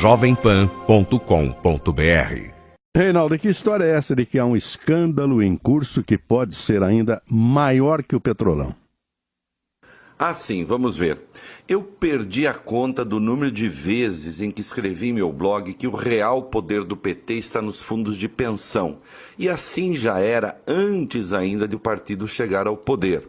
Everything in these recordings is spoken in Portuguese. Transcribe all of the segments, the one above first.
jovempan.com.br. Reinaldo, que história é essa de que há um escândalo em curso que pode ser ainda maior que o Petrolão? Sim, vamos ver. Eu perdi a conta do número de vezes em que escrevi em meu blog que o real poder do PT está nos fundos de pensão. E assim já era antes ainda de o partido chegar ao poder.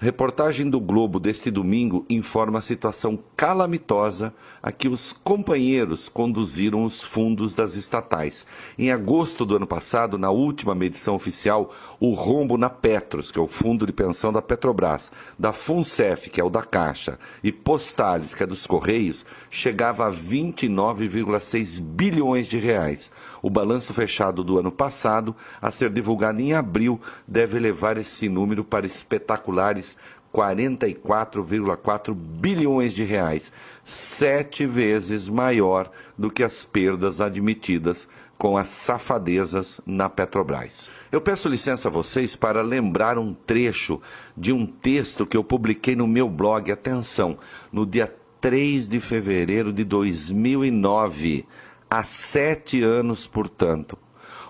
Reportagem do Globo deste domingo informa a situação calamitosa a que os companheiros conduziram os fundos das estatais. Em agosto do ano passado, na última medição oficial, o rombo na Petros, que é o fundo de pensão da Petrobras, da FUNCEF, que é o da Caixa, e Postales, que é dos Correios, chegava a 29,6 bilhões de reais. O balanço fechado do ano passado, a ser divulgado em abril, deve levar esse número para espetaculares 44,4 bilhões de reais, 7 vezes maior do que as perdas admitidas com as safadezas na Petrobras. Eu peço licença a vocês para lembrar um trecho de um texto que eu publiquei no meu blog, atenção, no dia 3 de fevereiro de 2009, há 7 anos, portanto.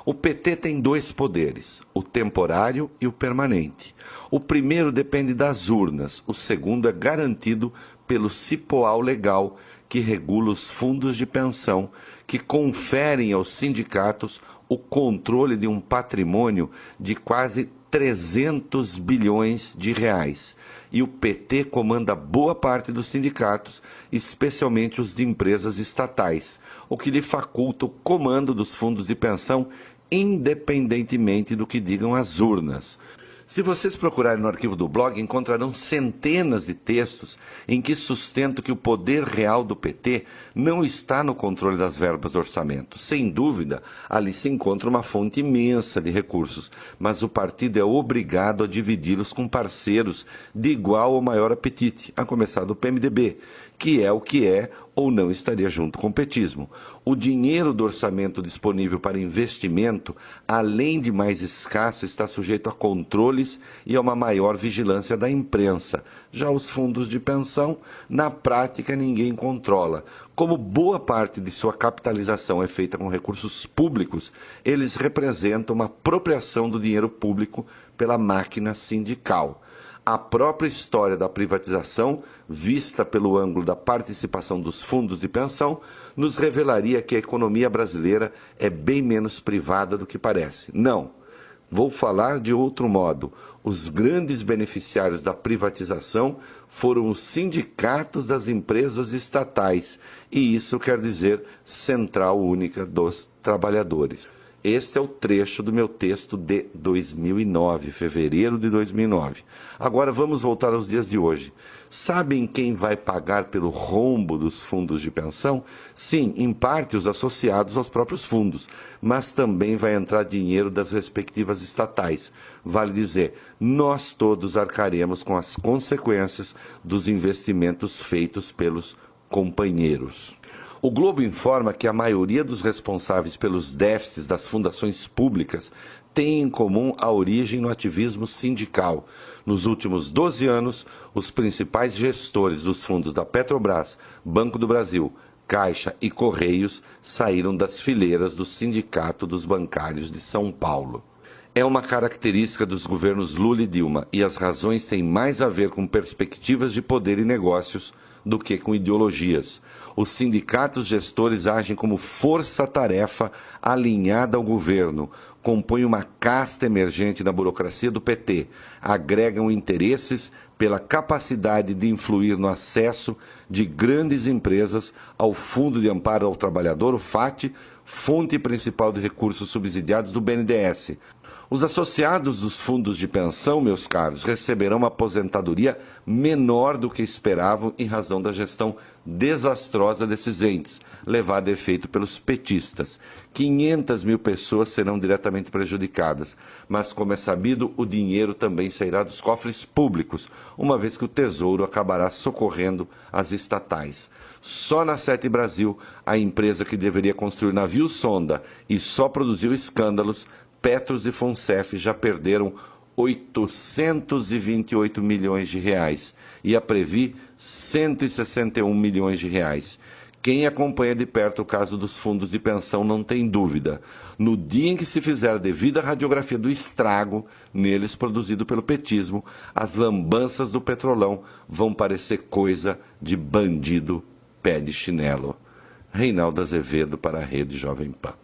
O PT tem dois poderes, o temporário e o permanente. O primeiro depende das urnas, o segundo é garantido pelo cipoal legal, que regula os fundos de pensão, que conferem aos sindicatos o controle de um patrimônio de quase 300 bilhões de reais. E o PT comanda boa parte dos sindicatos, especialmente os de empresas estatais, o que lhe faculta o comando dos fundos de pensão, independentemente do que digam as urnas. Se vocês procurarem no arquivo do blog, encontrarão centenas de textos em que sustento que o poder real do PT não está no controle das verbas do orçamento. Sem dúvida, ali se encontra uma fonte imensa de recursos, mas o partido é obrigado a dividi-los com parceiros de igual ou maior apetite, a começar do PMDB, que é o que é ou não estaria junto com o petismo. O dinheiro do orçamento disponível para investimento, além de mais escasso, está sujeito a controles e a uma maior vigilância da imprensa. Já os fundos de pensão, na prática, ninguém controla. Como boa parte de sua capitalização é feita com recursos públicos, eles representam uma apropriação do dinheiro público pela máquina sindical. A própria história da privatização, vista pelo ângulo da participação dos fundos de pensão, nos revelaria que a economia brasileira é bem menos privada do que parece. Não. Vou falar de outro modo. Os grandes beneficiários da privatização foram os sindicatos das empresas estatais, e isso quer dizer Central Única dos Trabalhadores. Este é o trecho do meu texto de 2009, fevereiro de 2009. Agora vamos voltar aos dias de hoje. Sabem quem vai pagar pelo rombo dos fundos de pensão? Sim, em parte os associados aos próprios fundos, mas também vai entrar dinheiro das respectivas estatais. Vale dizer, nós todos arcaremos com as consequências dos investimentos feitos pelos companheiros. O Globo informa que a maioria dos responsáveis pelos déficits das fundações públicas tem em comum a origem no ativismo sindical. Nos últimos 12 anos, os principais gestores dos fundos da Petrobras, Banco do Brasil, Caixa e Correios saíram das fileiras do Sindicato dos Bancários de São Paulo. É uma característica dos governos Lula e Dilma, e as razões têm mais a ver com perspectivas de poder e negócios do que com ideologias. Os sindicatos gestores agem como força-tarefa alinhada ao governo, compõem uma casta emergente na burocracia do PT, agregam interesses pela capacidade de influir no acesso de grandes empresas ao Fundo de Amparo ao Trabalhador, o FAT, fonte principal de recursos subsidiados do BNDES. Os associados dos fundos de pensão, meus caros, receberão uma aposentadoria menor do que esperavam em razão da gestão desastrosa desses entes, levada a efeito pelos petistas. 500 mil pessoas serão diretamente prejudicadas, mas, como é sabido, o dinheiro também sairá dos cofres públicos, uma vez que o Tesouro acabará socorrendo as estatais. Só na Sete Brasil, a empresa que deveria construir navio-sonda e só produziu escândalos, Petros e FUNCEF já perderam 828 milhões de reais e a Previ 161 milhões de reais. Quem acompanha de perto o caso dos fundos de pensão não tem dúvida. No dia em que se fizer a devida radiografia do estrago neles produzido pelo petismo, as lambanças do Petrolão vão parecer coisa de bandido pé de chinelo. Reinaldo Azevedo para a Rede Jovem Pan.